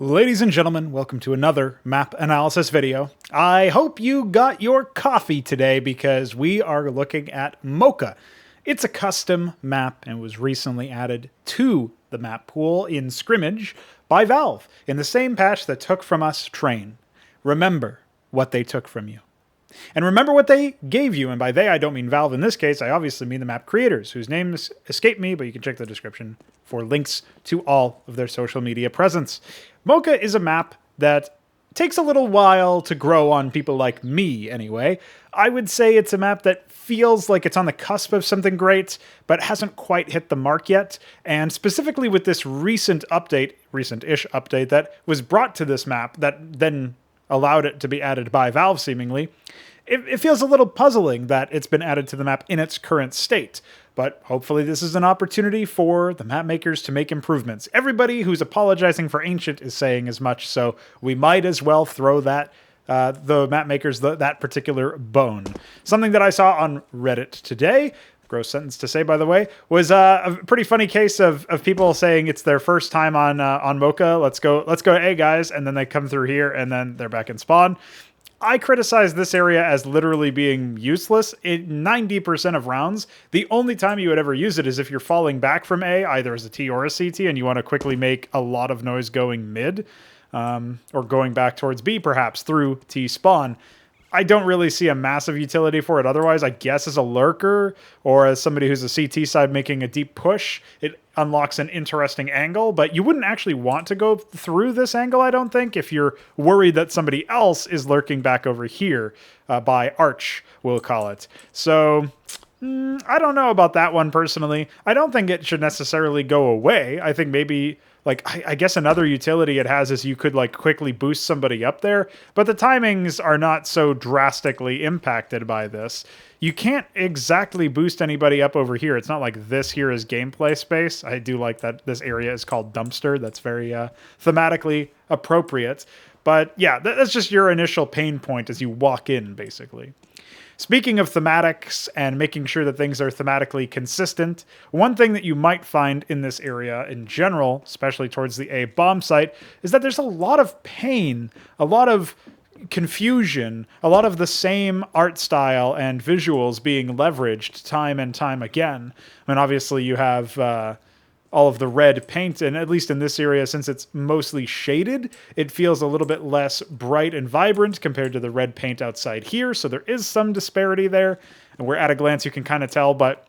Ladies and gentlemen, welcome to another map analysis video. I hope you got your coffee today because we are looking at Mocha. It's a custom map and was recently added to the map pool in Scrimmage by Valve in the same patch that took from us Train. Remember what they took from you. And remember what they gave you, and by they I don't mean Valve in this case, I obviously mean the map creators, whose names escape me, but you can check the description for links to all of their social media presence. Mocha is a map that takes a little while to grow on people like me, anyway. I would say it's a map that feels like it's on the cusp of something great, but hasn't quite hit the mark yet, and specifically with this recent-ish update that was brought to this map that then allowed it to be added by Valve, seemingly, it feels a little puzzling that it's been added to the map in its current state. But hopefully this is an opportunity for the map makers to make improvements. Everybody who's apologizing for Ancient is saying as much, so we might as well throw that the map makers that particular bone. Something that I saw on Reddit today, gross sentence to say, by the way, was a pretty funny case of people saying it's their first time on Mocha. Let's go, hey guys, and then they come through here, and then they're back in spawn. I criticize this area as literally being useless. In 90% of rounds, the only time you would ever use it is if you're falling back from A, either as a T or a CT, and you want to quickly make a lot of noise going mid, or going back towards B, perhaps, through T spawn. I don't really see a massive utility for it otherwise. I guess as a lurker or as somebody who's a CT side making a deep push, it unlocks an interesting angle, but you wouldn't actually want to go through this angle, I don't think, if you're worried that somebody else is lurking back over here by Arch, we'll call it. So I don't know about that one personally. I don't think it should necessarily go away. I think maybe, like, I guess another utility it has is you could, like, quickly boost somebody up there, but the timings are not so drastically impacted by this. You can't exactly boost anybody up over here. It's not like this here is gameplay space. I do like that this area is called Dumpster. That's very thematically appropriate. But yeah, that's just your initial pain point as you walk in, basically. Speaking of thematics and making sure that things are thematically consistent, one thing that you might find in this area in general, especially towards the A bomb site, is that there's a lot of pain, a lot of confusion, a lot of the same art style and visuals being leveraged time and time again. I mean, obviously you have all of the red paint, and at least in this area, since it's mostly shaded, it feels a little bit less bright and vibrant compared to the red paint outside here, so there is some disparity there, and where at a glance you can kind of tell, but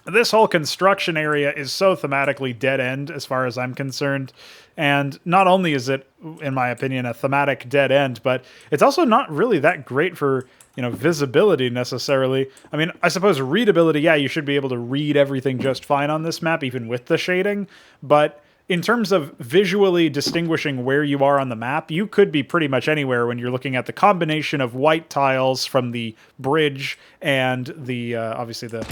this whole construction area is so thematically dead-end as far as I'm concerned, and not only is it, in my opinion, a thematic dead end, but it's also not really that great for, you know, visibility necessarily. I mean, I suppose readability, yeah, you should be able to read everything just fine on this map, even with the shading, but in terms of visually distinguishing where you are on the map, you could be pretty much anywhere when you're looking at the combination of white tiles from the bridge and the, obviously the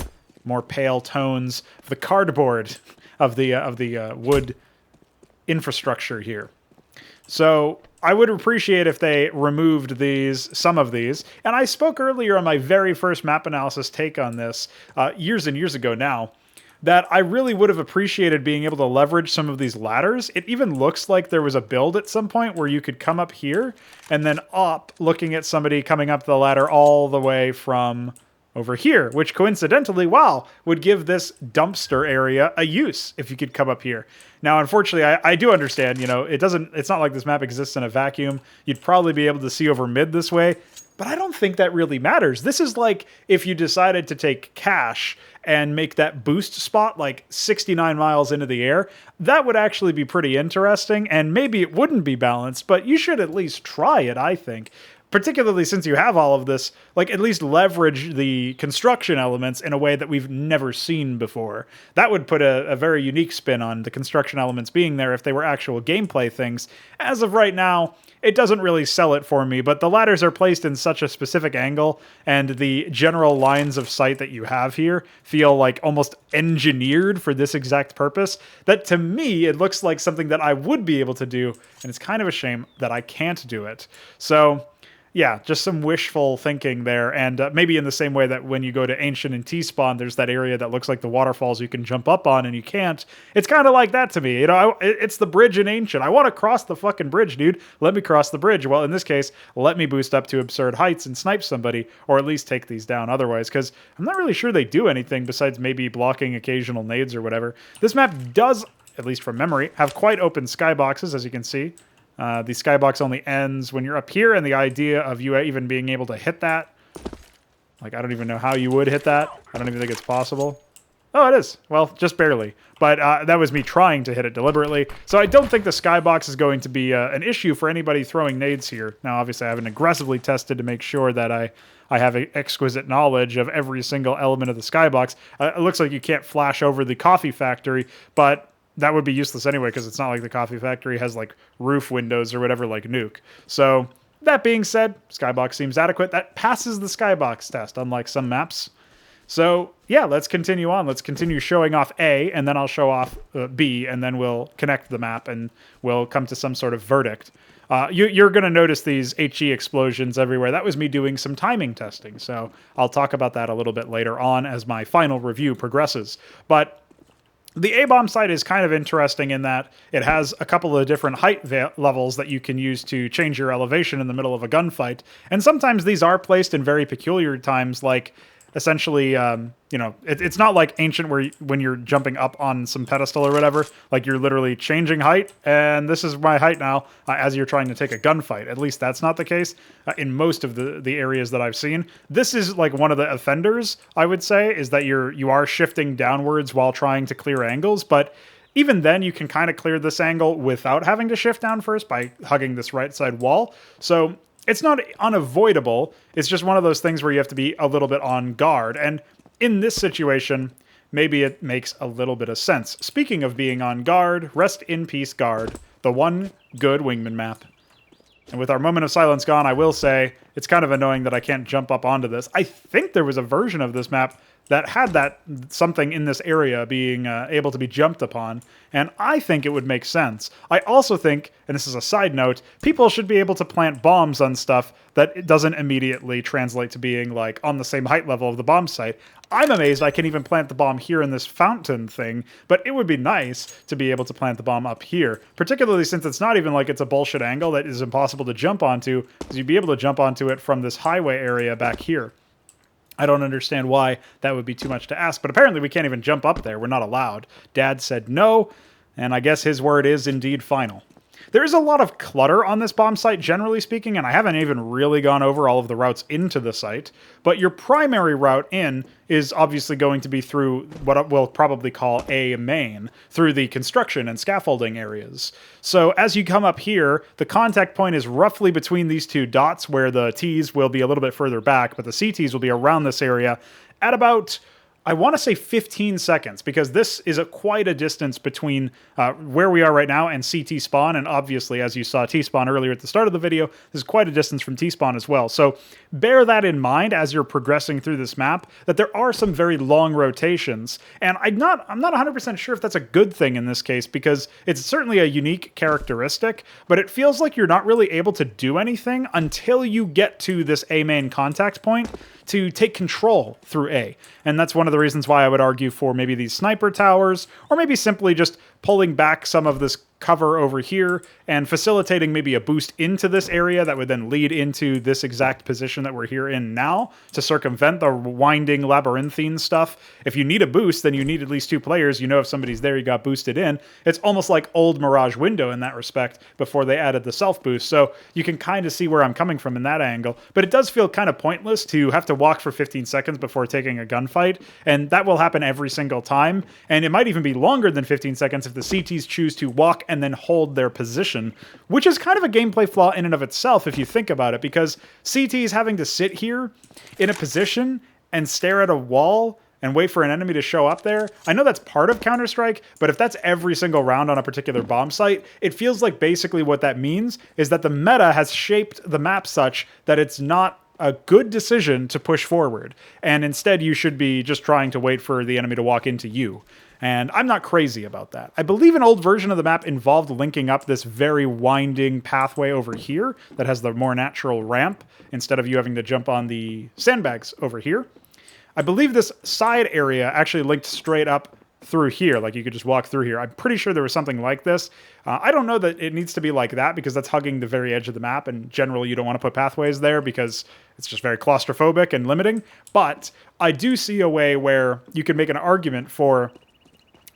more pale tones of the cardboard of the wood infrastructure here. So I would appreciate if they removed some of these. And I spoke earlier on my very first map analysis take on this, years and years ago now, that I really would have appreciated being able to leverage some of these ladders. It even looks like there was a build at some point where you could come up here and then up, looking at somebody coming up the ladder all the way from over here, which coincidentally, wow, would give this dumpster area a use if you could come up here. Now, unfortunately, I do understand, you know, it's not like this map exists in a vacuum. You'd probably be able to see over mid this way, but I don't think that really matters. This is like if you decided to take Cache and make that boost spot like 69 miles into the air. That would actually be pretty interesting, and maybe it wouldn't be balanced, but you should at least try it, I think. Particularly since you have all of this, like, at least leverage the construction elements in a way that we've never seen before. That would put a very unique spin on the construction elements being there if they were actual gameplay things. As of right now, it doesn't really sell it for me, but the ladders are placed in such a specific angle, and the general lines of sight that you have here feel like almost engineered for this exact purpose, that to me, it looks like something that I would be able to do, and it's kind of a shame that I can't do it. So Yeah, just some wishful thinking there, and maybe in the same way that when you go to Ancient and T-Spawn, there's that area that looks like the waterfalls you can jump up on and you can't. It's kind of like that to me. You know, it's the bridge in Ancient. I want to cross the fucking bridge, dude. Let me cross the bridge. Well, in this case, let me boost up to absurd heights and snipe somebody, or at least take these down otherwise, because I'm not really sure they do anything besides maybe blocking occasional nades or whatever. This map does, at least from memory, have quite open skyboxes, as you can see. The skybox only ends when you're up here, and the idea of you even being able to hit that, like, I don't even know how you would hit that. I don't even think it's possible. Oh, it is. Well, just barely. But that was me trying to hit it deliberately. So I don't think the skybox is going to be an issue for anybody throwing nades here. Now, obviously, I haven't aggressively tested to make sure that I have exquisite knowledge of every single element of the skybox. It looks like you can't flash over the coffee factory, but that would be useless anyway, because it's not like the coffee factory has like roof windows or whatever like Nuke. So that being said, skybox seems adequate. That passes the skybox test, unlike some maps. So yeah, let's continue on. Let's continue showing off A, and then I'll show off B, and then we'll connect the map and we'll come to some sort of verdict. You're going to notice these HE explosions everywhere. That was me doing some timing testing, so I'll talk about that a little bit later on as my final review progresses. But the A-bomb site is kind of interesting in that it has a couple of different height levels that you can use to change your elevation in the middle of a gunfight. And sometimes these are placed in very peculiar times, like essentially, you know, it's not like Ancient where when you're jumping up on some pedestal or whatever, like you're literally changing height, and this is my height now as you're trying to take a gunfight. At least that's not the case in most of the areas that I've seen. This is like one of the offenders, I would say, is that you are shifting downwards while trying to clear angles, but even then you can kind of clear this angle without having to shift down first by hugging this right side wall. So it's not unavoidable. It's just one of those things where you have to be a little bit on guard. And in this situation, maybe it makes a little bit of sense. Speaking of being on guard, rest in peace, guard. The one good wingman map. And with our moment of silence gone, I will say it's kind of annoying that I can't jump up onto this. I think there was a version of this map that had that something in this area being able to be jumped upon, and I think it would make sense. I also think, and this is a side note, people should be able to plant bombs on stuff that it doesn't immediately translate to being like on the same height level of the bomb site. I'm amazed I can even plant the bomb here in this fountain thing, but it would be nice to be able to plant the bomb up here, particularly since it's not even like it's a bullshit angle that is impossible to jump onto, because you'd be able to jump onto it from this highway area back here. I don't understand why that would be too much to ask, but apparently we can't even jump up there. We're not allowed. Dad said no, and I guess his word is indeed final. There is a lot of clutter on this bomb site, generally speaking, and I haven't even really gone over all of the routes into the site, but your primary route in is obviously going to be through what we'll probably call A main, through the construction and scaffolding areas. So as you come up here, the contact point is roughly between these two dots, where the T's will be a little bit further back, but the CTs will be around this area at about, I want to say 15 seconds, because this is quite a distance between where we are right now and CT spawn, and obviously, as you saw T-spawn earlier at the start of the video, this is quite a distance from T-spawn as well. So bear that in mind as you're progressing through this map, that there are some very long rotations, and I'm not 100% sure if that's a good thing in this case, because it's certainly a unique characteristic, but it feels like you're not really able to do anything until you get to this A main contact point to take control through A. And that's one of the reasons why I would argue for maybe these sniper towers, or maybe simply just pulling back some of this cover over here and facilitating maybe a boost into this area that would then lead into this exact position that we're here in now to circumvent the winding labyrinthine stuff. If you need a boost, then you need at least two players. You know, if somebody's there, you got boosted in. It's almost like old Mirage Window in that respect before they added the self boost. So you can kind of see where I'm coming from in that angle, but it does feel kind of pointless to have to walk for 15 seconds before taking a gunfight. And that will happen every single time. And it might even be longer than 15 seconds if the CTs choose to walk and then hold their position, which is kind of a gameplay flaw in and of itself if you think about it, because CTs having to sit here in a position and stare at a wall and wait for an enemy to show up there. I know that's part of Counter-Strike, but if that's every single round on a particular bomb site, it feels like basically what that means is that the meta has shaped the map such that it's not a good decision to push forward, and instead you should be just trying to wait for the enemy to walk into you. And I'm not crazy about that. I believe an old version of the map involved linking up this very winding pathway over here that has the more natural ramp instead of you having to jump on the sandbags over here. I believe this side area actually linked straight up through here, like you could just walk through here. I'm pretty sure there was something like this. I don't know that it needs to be like that because that's hugging the very edge of the map, and generally you don't want to put pathways there because it's just very claustrophobic and limiting. But I do see a way where you can make an argument for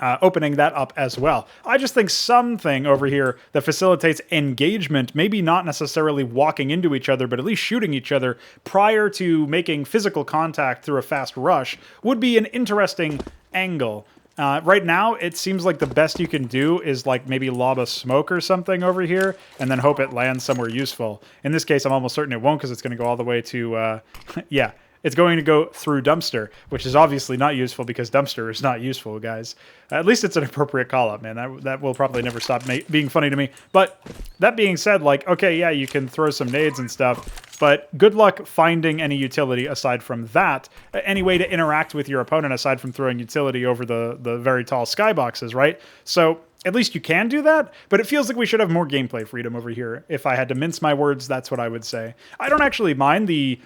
opening that up as well. I just think something over here that facilitates engagement, maybe not necessarily walking into each other, but at least shooting each other prior to making physical contact through a fast rush, would be an interesting angle. Right now, it seems like the best you can do is like maybe lob a smoke or something over here and then hope it lands somewhere useful. In this case, I'm almost certain it won't because it's going to go all the way to, yeah, it's going to go through dumpster, which is obviously not useful because dumpster is not useful, guys. At least it's an appropriate call-up, man. That will probably never stop being funny to me. But that being said, like, okay, yeah, you can throw some nades and stuff, but good luck finding any utility aside from that. Any way to interact with your opponent aside from throwing utility over the very tall skyboxes, right? So at least you can do that, but it feels like we should have more gameplay freedom over here. If I had to mince my words, that's what I would say. I don't actually mind the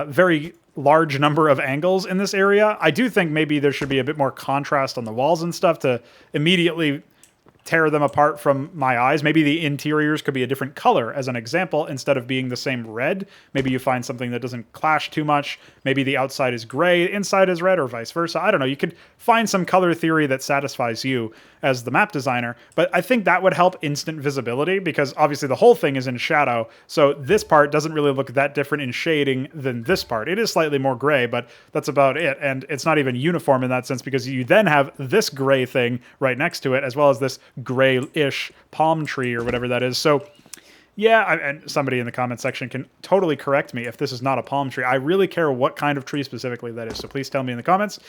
very large number of angles in this area. I do think maybe there should be a bit more contrast on the walls and stuff to immediately tear them apart from my eyes. Maybe the interiors could be a different color, as an example, instead of being the same red. Maybe you find something that doesn't clash too much. Maybe the outside is gray, inside is red, or vice versa. I don't know. You could find some color theory that satisfies you as the map designer, but I think that would help instant visibility because obviously the whole thing is in shadow, so this part doesn't really look that different in shading than this part. It is slightly more gray, but that's about it, and it's not even uniform in that sense because you then have this gray thing right next to it as well as this gray-ish palm tree or whatever that is. So yeah, and somebody in the comment section can totally correct me if this is not a palm tree. I really care what kind of tree specifically that is, so please tell me in the comments.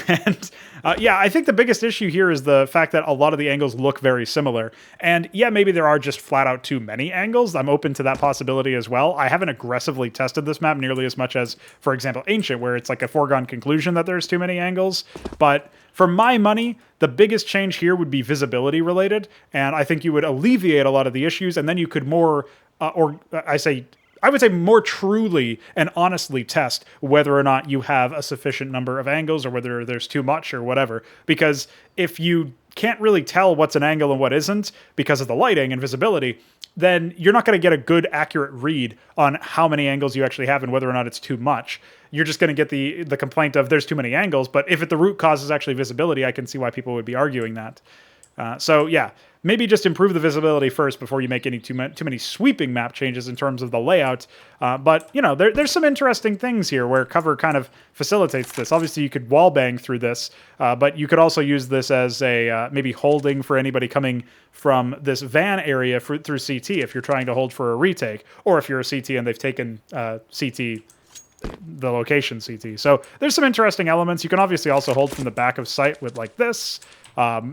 And yeah, I think the biggest issue here is the fact that a lot of the angles look very similar. And yeah, maybe there are just flat out too many angles. I'm open to that possibility as well. I haven't aggressively tested this map nearly as much as, for example, Ancient, where it's like a foregone conclusion that there's too many angles. But for my money, the biggest change here would be visibility related, and I think you would alleviate a lot of the issues, and then you could more, I would say more truly and honestly test whether or not you have a sufficient number of angles or whether there's too much or whatever. Because if you can't really tell what's an angle and what isn't because of the lighting and visibility, then you're not going to get a good, accurate read on how many angles you actually have and whether or not it's too much. You're just going to get the complaint of there's too many angles, but if the root cause is actually visibility, I can see why people would be arguing that. So yeah, maybe just improve the visibility first before you make any too many sweeping map changes in terms of the layout. But you know, there's some interesting things here where cover kind of facilitates this. Obviously, you could wall bang through this, but you could also use this as a maybe holding for anybody coming from this van area through CT if you're trying to hold for a retake, or if you're a CT and they've taken CT. The location CT. So there's some interesting elements. You can obviously also hold from the back of sight with like this.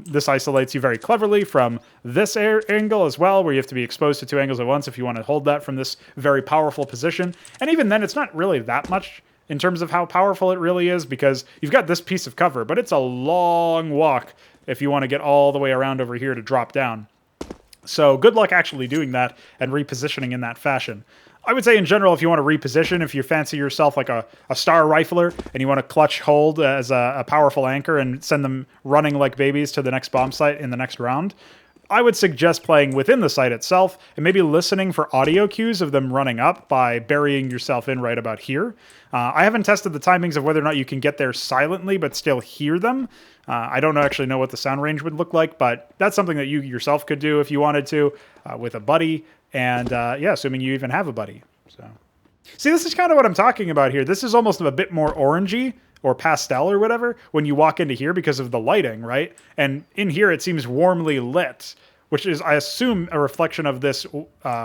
This isolates you very cleverly from this angle as well, where you have to be exposed to two angles at once if you want to hold that from this very powerful position. And even then, it's not really that much in terms of how powerful it really is because you've got this piece of cover, but it's a long walk if you want to get all the way around over here to drop down. So good luck actually doing that and repositioning in that fashion. I would say in general, if you want to reposition, if you fancy yourself like a star rifler and you want to clutch hold as a powerful anchor and send them running like babies to the next bomb site in the next round, I would suggest playing within the site itself and maybe listening for audio cues of them running up by burying yourself in right about here. I haven't tested the timings of whether or not you can get there silently but still hear them. I don't actually know what the sound range would look like, but that's something that you yourself could do if you wanted to with a buddy. And yeah, assuming you even have a buddy. So, see, this is kind of what I'm talking about here. This is almost a bit more orangey or pastel or whatever when you walk into here because of the lighting, right? And in here it seems warmly lit, which is, I assume, a reflection of this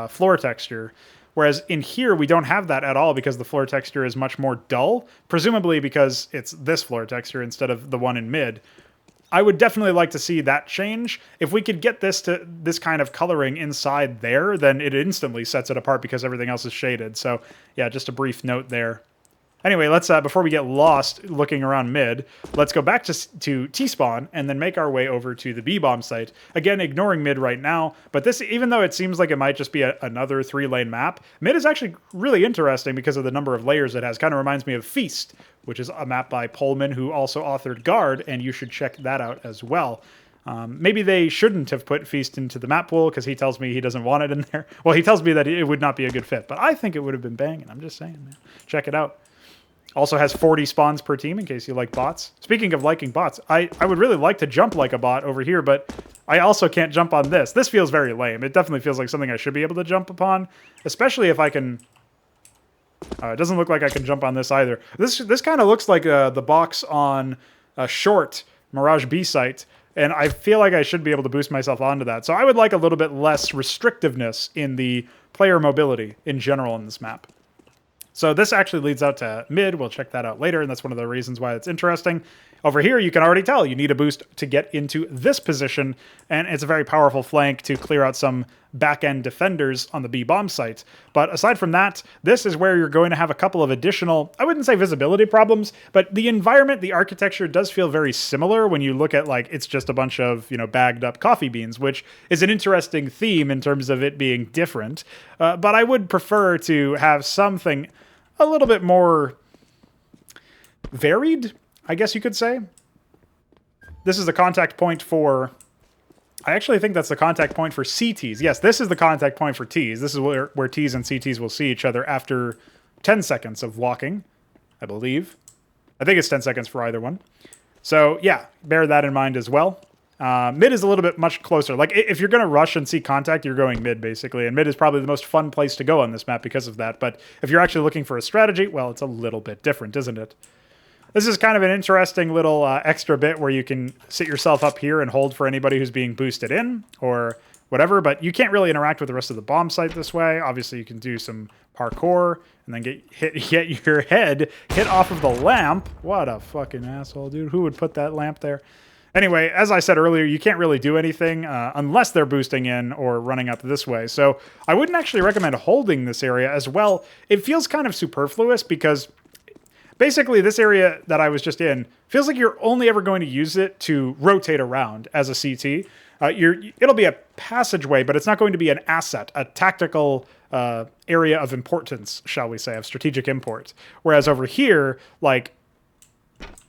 floor texture. Whereas in here, we don't have that at all because the floor texture is much more dull, presumably because it's this floor texture instead of the one in mid. I would definitely like to see that change. If we could get this to this kind of coloring inside there, then it instantly sets it apart because everything else is shaded. So yeah, just a brief note there. Anyway, let's before we get lost looking around mid, let's go back to T-spawn and then make our way over to the B-bomb site. Again, ignoring mid right now, but this, even though it seems like it might just be another 3-lane map, mid is actually really interesting because of the number of layers it has. Kind of reminds me of Feast, which is a map by Pullman, who also authored Guard, and you should check that out as well. Maybe they shouldn't have put Feast into the map pool because he tells me he doesn't want it in there. Well, he tells me that it would not be a good fit, but I think it would have been banging. I'm just saying, man. Check it out. Also has 40 spawns per team in case you like bots. Speaking of liking bots, I would really like to jump like a bot over here, but I also can't jump on this. This feels very lame. It definitely feels like something I should be able to jump upon, especially if I can... it doesn't look like I can jump on this either. This kind of looks like the box on a short Mirage B site, and I feel like I should be able to boost myself onto that. So I would like a little bit less restrictiveness in the player mobility in general in this map. So this actually leads out to mid. We'll check that out later, and that's one of the reasons why it's interesting. Over here, you can already tell you need a boost to get into this position, and it's a very powerful flank to clear out some back-end defenders on the B-bomb site. But aside from that, this is where you're going to have a couple of additional, I wouldn't say visibility problems, but the environment, the architecture does feel very similar when you look at, like, it's just a bunch of, you know, bagged up coffee beans, which is an interesting theme in terms of it being different. But I would prefer to have something a little bit more varied, I guess you could say. This is the contact point for... I actually think that's the contact point for CTs. Yes, this is the contact point for Ts. This is where Ts and CTs will see each other after 10 seconds of walking, I believe. I think it's 10 seconds for either one. So, yeah, bear that in mind as well. Mid is a little bit much closer. Like, if you're going to rush and see contact, you're going mid, basically. And mid is probably the most fun place to go on this map because of that. But if you're actually looking for a strategy, well, it's a little bit different, isn't it? This is kind of an interesting little extra bit where you can sit yourself up here and hold for anybody who's being boosted in or whatever. But you can't really interact with the rest of the bomb site this way. Obviously, you can do some parkour and then get your head hit off of the lamp. What a fucking asshole, dude. Who would put that lamp there? Anyway, as I said earlier, you can't really do anything unless they're boosting in or running up this way. So I wouldn't actually recommend holding this area as well. It feels kind of superfluous because basically this area that I was just in feels like you're only ever going to use it to rotate around as a CT. It'll be a passageway, but it's not going to be an asset, a tactical area of importance, shall we say, of strategic import. Whereas over here, like...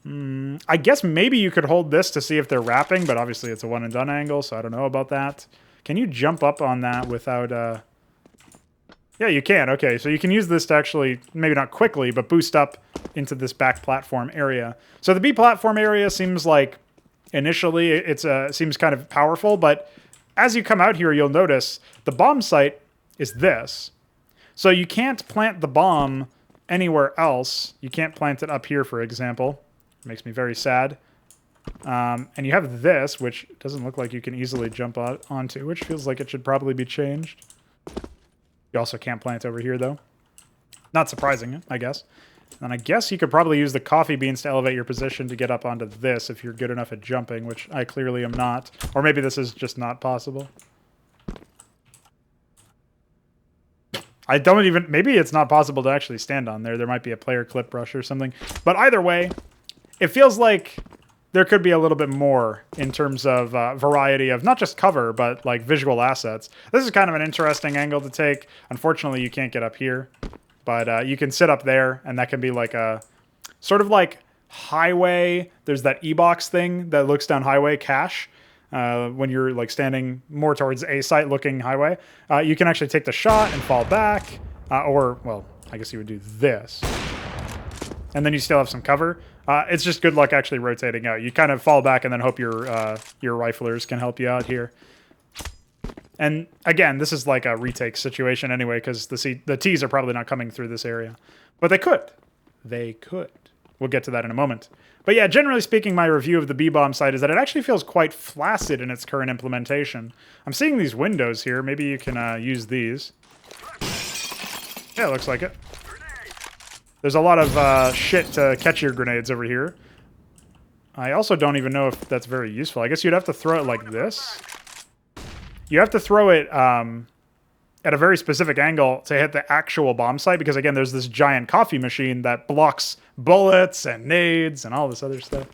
I guess maybe you could hold this to see if they're wrapping, but obviously it's a one and done angle, so I don't know about that. Can you jump up on that without... Yeah, you can. Okay, so you can use this to actually, maybe not quickly, but boost up into this back platform area. So the B platform area seems like, initially, it seems kind of powerful, but as you come out here, you'll notice the bomb site is this. So you can't plant the bomb anywhere else. You can't plant it up here, for example. Makes me very sad. And you have this, which doesn't look like you can easily jump onto, which feels like it should probably be changed. You also can't plant over here, though. Not surprising, I guess. And I guess you could probably use the coffee beans to elevate your position to get up onto this if you're good enough at jumping, which I clearly am not. Or maybe this is just not possible. I don't even... Maybe it's not possible to actually stand on there. There might be a player clip brush or something. But either way, it feels like there could be a little bit more in terms of variety of not just cover, but like visual assets. This is kind of an interesting angle to take. Unfortunately, you can't get up here, but you can sit up there, and that can be like a sort of like highway. There's that E-box thing that looks down highway cache. When you're like standing more towards A site looking highway, you can actually take the shot and fall back, or, well, I guess you would do this. And then you still have some cover. It's just good luck actually rotating out. You kind of fall back and then hope your riflers can help you out here. And again, this is like a retake situation anyway, because the Ts are probably not coming through this area. But they could. They could. We'll get to that in a moment. But yeah, generally speaking, my review of the B-bomb site is that it actually feels quite flaccid in its current implementation. I'm seeing these windows here. Maybe you can use these. Yeah, it looks like it. There's a lot of shit to catch your grenades over here. I also don't even know if that's very useful. I guess you'd have to throw it like this. You have to throw it at a very specific angle to hit the actual bomb site, because again, there's this giant coffee machine that blocks bullets and nades and all this other stuff.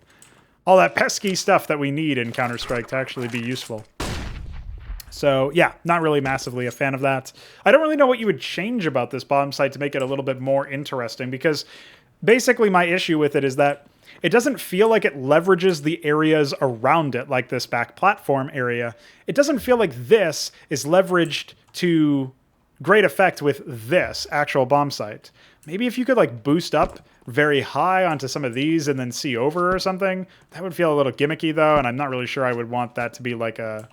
All that pesky stuff that we need in Counter-Strike to actually be useful. So yeah, not really massively a fan of that. I don't really know what you would change about this bomb site to make it a little bit more interesting, because basically my issue with it is that it doesn't feel like it leverages the areas around it, like this back platform area. It doesn't feel like this is leveraged to great effect with this actual bomb site. Maybe if you could like boost up very high onto some of these and then see over or something, that would feel a little gimmicky though, and I'm not really sure I would want that to be like a...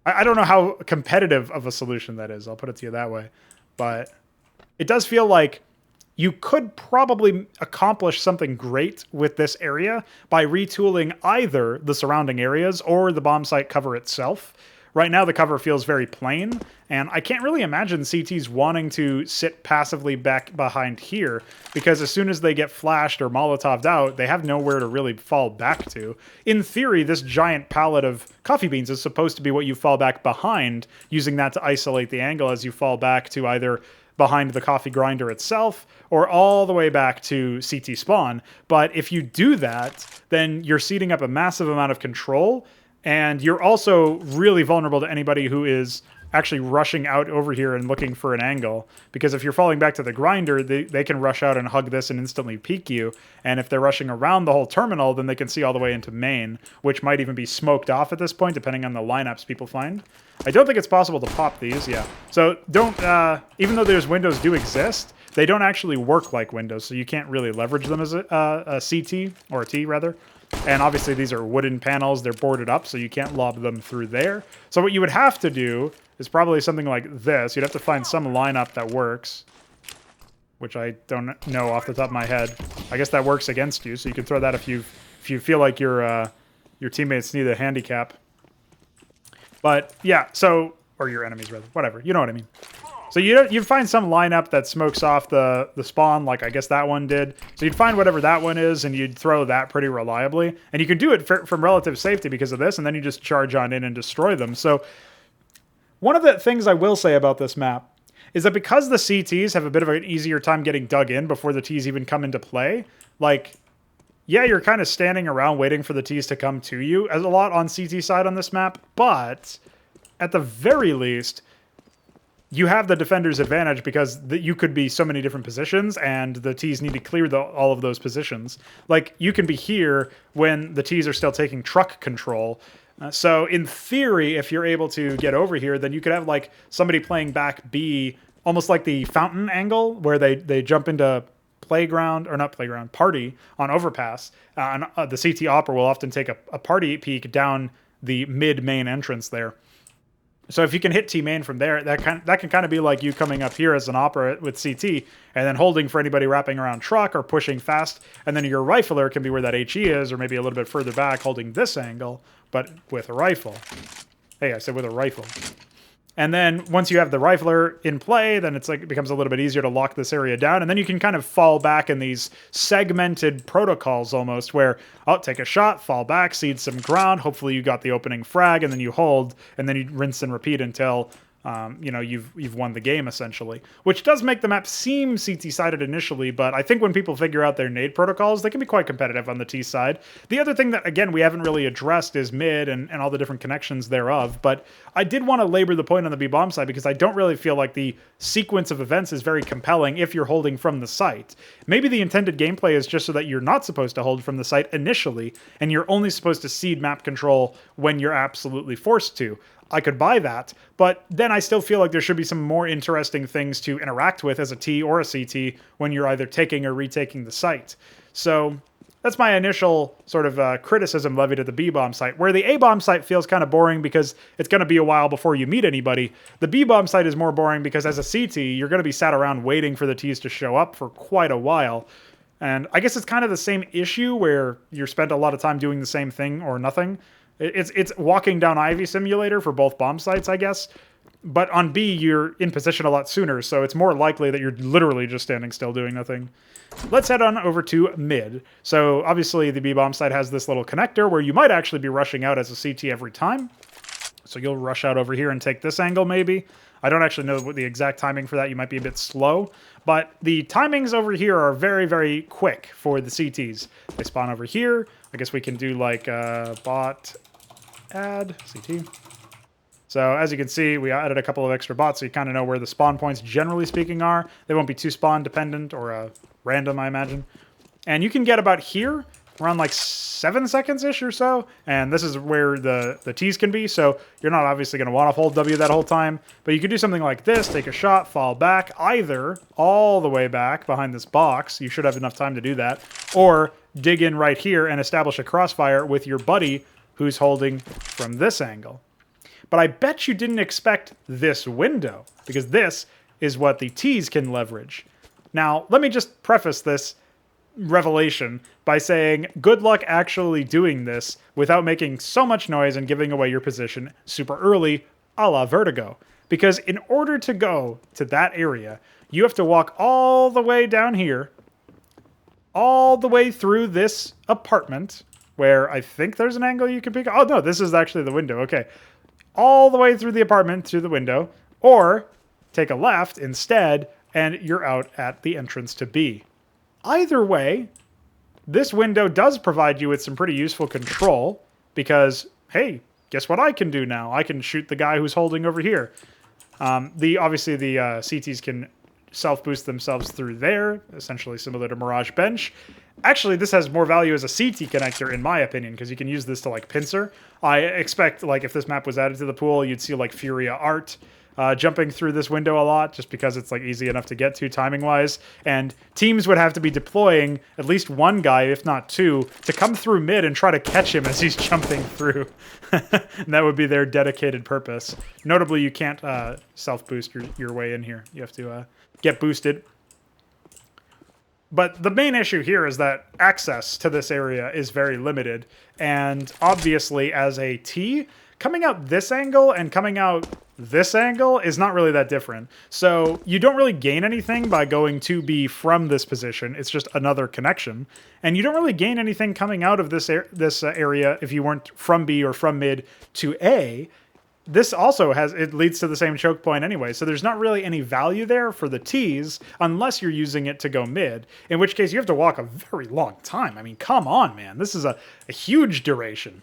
I don't know how competitive of a solution that is, I'll put it to you that way. But it does feel like you could probably accomplish something great with this area by retooling either the surrounding areas or the bomb site cover itself. Right now, the cover feels very plain, and I can't really imagine CTs wanting to sit passively back behind here, because as soon as they get flashed or Molotoved out, they have nowhere to really fall back to. In theory, this giant pallet of coffee beans is supposed to be what you fall back behind, using that to isolate the angle as you fall back to either behind the coffee grinder itself or all the way back to CT spawn. But if you do that, then you're seeding up a massive amount of control, and you're also really vulnerable to anybody who is actually rushing out over here and looking for an angle. Because if you're falling back to the grinder, they can rush out and hug this and instantly peek you. And if they're rushing around the whole terminal, then they can see all the way into main, which might even be smoked off at this point, depending on the lineups people find. I don't think it's possible to pop these, yeah. So don't, even though those windows do exist, they don't actually work like windows, so you can't really leverage them as a CT, or a T rather. And obviously these are wooden panels, they're boarded up, so you can't lob them through there. So what you would have to do is probably something like this. You'd have to find some lineup that works, which I don't know off the top of my head. I guess that works against you, so you can throw that if you feel like your teammates need a handicap. But yeah, so, or your enemies rather, whatever, you know what I mean. So you'd find some lineup that smokes off the spawn, like I guess that one did. So you'd find whatever that one is, and you'd throw that pretty reliably. And you can do it from relative safety because of this, and then you just charge on in and destroy them. So one of the things I will say about this map is that because the CTs have a bit of an easier time getting dug in before the Ts even come into play, like, yeah, you're kind of standing around waiting for the Ts to come to you as a lot on CT side on this map, but at the very least, you have the defender's advantage because you could be so many different positions and the Ts need to clear all of those positions. Like, you can be here when the Ts are still taking truck control. So in theory, if you're able to get over here, then you could have like somebody playing back B, almost like the fountain angle where they jump into playground, or not playground, party on overpass. And the CT opera will often take a party peek down the mid-main entrance there. So if you can hit T-main from there, that can kind of be like you coming up here as an opera with CT, and then holding for anybody wrapping around truck or pushing fast, and then your rifler can be where that HE is, or maybe a little bit further back holding this angle, but with a rifle. Hey, I said with a rifle. And then once you have the rifler in play, then it's like it becomes a little bit easier to lock this area down. And then you can kind of fall back in these segmented protocols almost where, oh, take a shot, fall back, cede some ground. Hopefully you got the opening frag, and then you hold, and then you rinse and repeat until you know, you've won the game essentially, which does make the map seem CT-sided initially, but I think when people figure out their nade protocols, they can be quite competitive on the T side. The other thing that, again, we haven't really addressed is mid and all the different connections thereof, but I did want to labor the point on the B-bomb side because I don't really feel like the sequence of events is very compelling if you're holding from the site. Maybe the intended gameplay is just so that you're not supposed to hold from the site initially, and you're only supposed to cede map control when you're absolutely forced to. I could buy that, but then I still feel like there should be some more interesting things to interact with as a T or a CT when you're either taking or retaking the site. So that's my initial sort of criticism levied at the B-bomb site, where the A-bomb site feels kind of boring because it's going to be a while before you meet anybody. The B-bomb site is more boring because as a CT, you're going to be sat around waiting for the Ts to show up for quite a while. And I guess it's kind of the same issue where you're spent a lot of time doing the same thing or nothing. It's walking down Ivy Simulator for both bomb sites, I guess. But on B, you're in position a lot sooner, so it's more likely that you're literally just standing still doing nothing. Let's head on over to mid. So obviously the B-bomb site has this little connector where you might actually be rushing out as a CT every time. So you'll rush out over here and take this angle maybe. I don't actually know what the exact timing for that. You might be a bit slow, but the timings over here are very, very quick for the CTs. They spawn over here. I guess we can do like bot add CT. So as you can see, we added a couple of extra bots, so you kind of know where the spawn points, generally speaking, are. They won't be too spawn dependent or random, I imagine. And you can get about here, around like 7 seconds-ish or so, and this is where the T's can be, so you're not obviously going to want to hold W that whole time, but you could do something like this, take a shot, fall back, either all the way back behind this box, you should have enough time to do that, or dig in right here and establish a crossfire with your buddy who's holding from this angle. But I bet you didn't expect this window, because this is what the T's can leverage. Now, let me just preface this revelation by saying good luck actually doing this without making so much noise and giving away your position super early, a la Vertigo. Because in order to go to that area, you have to walk all the way down here, all the way through this apartment, where I think there's an angle you can pick. Oh, no, this is actually the window. Okay. All the way through the apartment, through the window, or take a left instead, and you're out at the entrance to B. Either way, this window does provide you with some pretty useful control, because, hey, guess what I can do now? I can shoot the guy who's holding over here. Obviously, the CTs can self-boost themselves through there, essentially similar to Mirage Bench. Actually, this has more value as a CT connector, in my opinion, because you can use this to, like, pincer. I expect, like, if this map was added to the pool, you'd see, like, Furia Art jumping through this window a lot, just because it's, like, easy enough to get to timing-wise. And teams would have to be deploying at least one guy, if not two, to come through mid and try to catch him as he's jumping through. And that would be their dedicated purpose. Notably, you can't self-boost your way in here. You have to get boosted. But the main issue here is that access to this area is very limited. And obviously, as a T, coming out this angle and coming out this angle is not really that different. So you don't really gain anything by going to B from this position. It's just another connection. And you don't really gain anything coming out of this area if you weren't from B or from mid to A. This also it leads to the same choke point anyway, so there's not really any value there for the T's unless you're using it to go mid, in which case you have to walk a very long time. I mean, come on, man. This is a huge duration.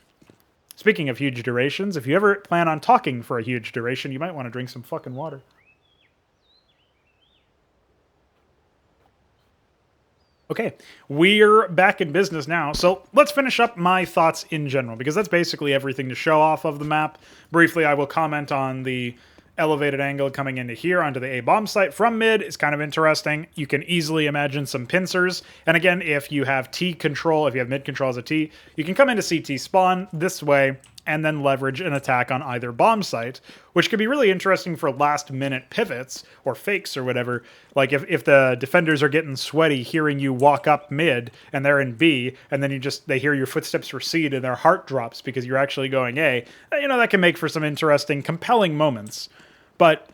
Speaking of huge durations, if you ever plan on talking for a huge duration, you might want to drink some fucking water. Okay, we're back in business now, so let's finish up my thoughts in general, because that's basically everything to show off of the map. Briefly, I will comment on the elevated angle coming into here onto the A bomb site from mid. It's kind of interesting. You can easily imagine some pincers, and again, if you have T control, if you have mid control as a T, you can come into CT spawn this way, and then leverage an attack on either bomb site, which could be really interesting for last-minute pivots, or fakes, or whatever. Like, if the defenders are getting sweaty hearing you walk up mid, and they're in B, and then they hear your footsteps recede, and their heart drops because you're actually going A, you know, that can make for some interesting, compelling moments. But,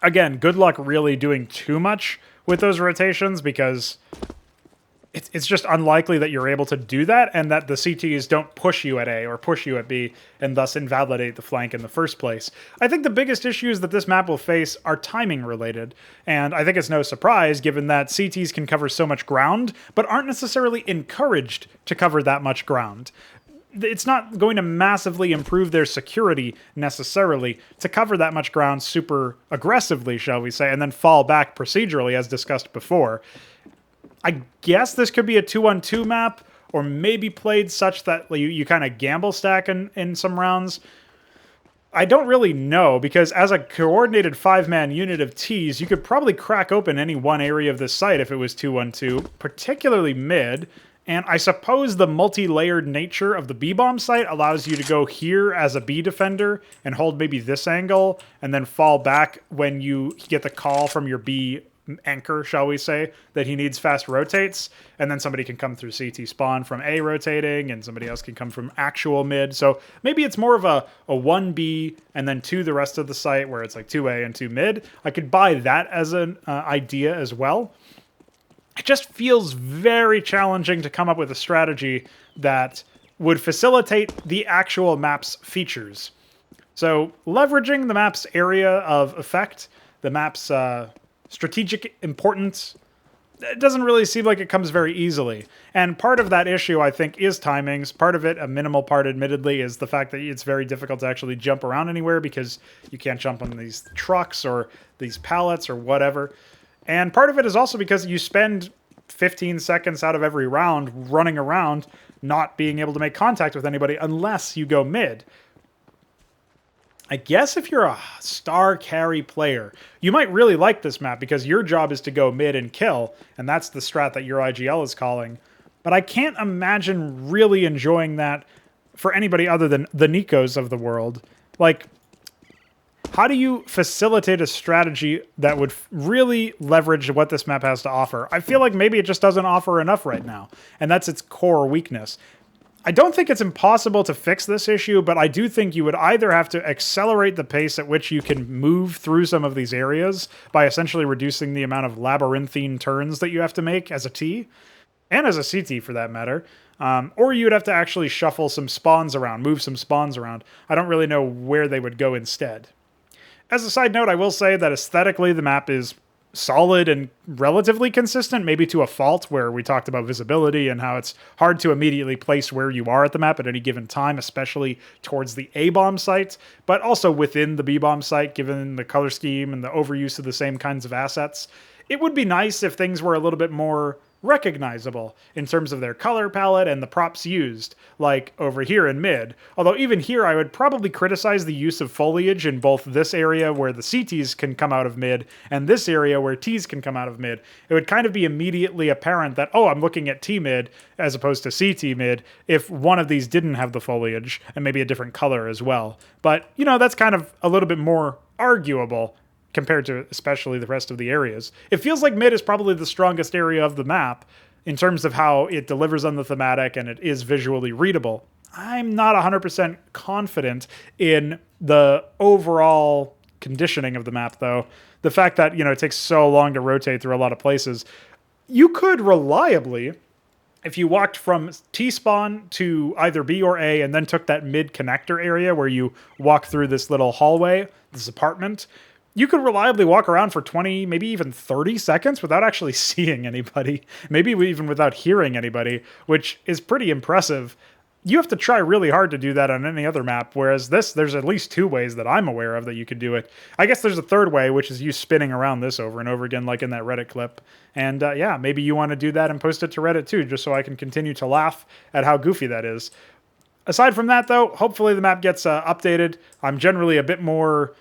again, good luck really doing too much with those rotations, because it's just unlikely that you're able to do that, and that the CTs don't push you at A or push you at B, and thus invalidate the flank in the first place. I think the biggest issues that this map will face are timing related, and I think it's no surprise given that CTs can cover so much ground, but aren't necessarily encouraged to cover that much ground. It's not going to massively improve their security necessarily to cover that much ground super aggressively, shall we say, and then fall back procedurally as discussed before. I guess this could be a 2-on-2 map, or maybe played such that you kind of gamble stack in some rounds. I don't really know, because as a coordinated 5-man unit of Ts, you could probably crack open any one area of this site if it was 2-on-2, particularly mid. And I suppose the multi-layered nature of the B-bomb site allows you to go here as a B defender and hold maybe this angle, and then fall back when you get the call from your B anchor, shall we say, that he needs fast rotates, and then somebody can come through CT spawn from A rotating, and somebody else can come from actual mid. So maybe it's more of a 1B and then 2 the rest of the site, where it's like 2A and 2 mid. I could buy that as an idea as well. It just feels very challenging to come up with a strategy that would facilitate the actual map's features. So leveraging the map's area of effect, the map's strategic importance, it doesn't really seem like it comes very easily. And part of that issue, I think, is timings. Part of it, a minimal part admittedly, is the fact that it's very difficult to actually jump around anywhere because you can't jump on these trucks or these pallets or whatever. And part of it is also because you spend 15 seconds out of every round running around not being able to make contact with anybody unless you go mid. I guess if you're a star carry player, you might really like this map because your job is to go mid and kill, and that's the strat that your IGL is calling. But I can't imagine really enjoying that for anybody other than the Nikos of the world. Like, how do you facilitate a strategy that would really leverage what this map has to offer? I feel like maybe it just doesn't offer enough right now, and that's its core weakness. I don't think it's impossible to fix this issue, but I do think you would either have to accelerate the pace at which you can move through some of these areas by essentially reducing the amount of labyrinthine turns that you have to make as a T, and as a CT for that matter, or you'd have to actually shuffle some spawns around, move some spawns around. I don't really know where they would go instead. As a side note, I will say that aesthetically the map is solid and relatively consistent, maybe to a fault, where we talked about visibility and how it's hard to immediately place where you are at the map at any given time, especially towards the A-bomb site, but also within the B-bomb site, given the color scheme and the overuse of the same kinds of assets. It would be nice if things were a little bit more recognizable in terms of their color palette and the props used, like over here in mid. Although even here I would probably criticize the use of foliage in both this area where the CTs can come out of mid and this area where Ts can come out of mid. It would kind of be immediately apparent that, oh, I'm looking at T mid as opposed to CT mid if one of these didn't have the foliage and maybe a different color as well. But, you know, that's kind of a little bit more arguable compared to especially the rest of the areas. It feels like mid is probably the strongest area of the map in terms of how it delivers on the thematic and it is visually readable. I'm not 100% confident in the overall conditioning of the map, though. The fact that, you know, it takes so long to rotate through a lot of places. You could reliably, if you walked from T-spawn to either B or A and then took that mid connector area where you walk through this little hallway, this apartment, you could reliably walk around for 20, maybe even 30 seconds without actually seeing anybody, maybe even without hearing anybody, which is pretty impressive. You have to try really hard to do that on any other map, whereas this, there's at least 2 ways that I'm aware of that you could do it. I guess there's a third way, which is you spinning around this over and over again, like in that Reddit clip. And yeah, maybe you want to do that and post it to Reddit too, just so I can continue to laugh at how goofy that is. Aside from that, though, hopefully the map gets updated. I'm generally a bit more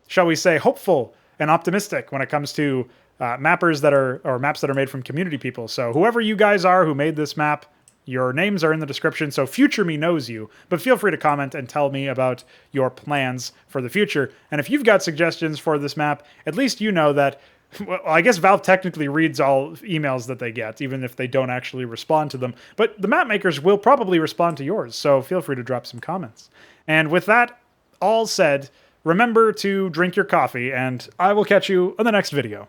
shall we say, hopeful and optimistic when it comes to maps that are made from community people. So whoever you guys are who made this map, your names are in the description, so future me knows you. But feel free to comment and tell me about your plans for the future. And if you've got suggestions for this map, at least you know that, well, I guess Valve technically reads all emails that they get, even if they don't actually respond to them. But the map makers will probably respond to yours, so feel free to drop some comments. And with that all said, remember to drink your coffee, and I will catch you in the next video.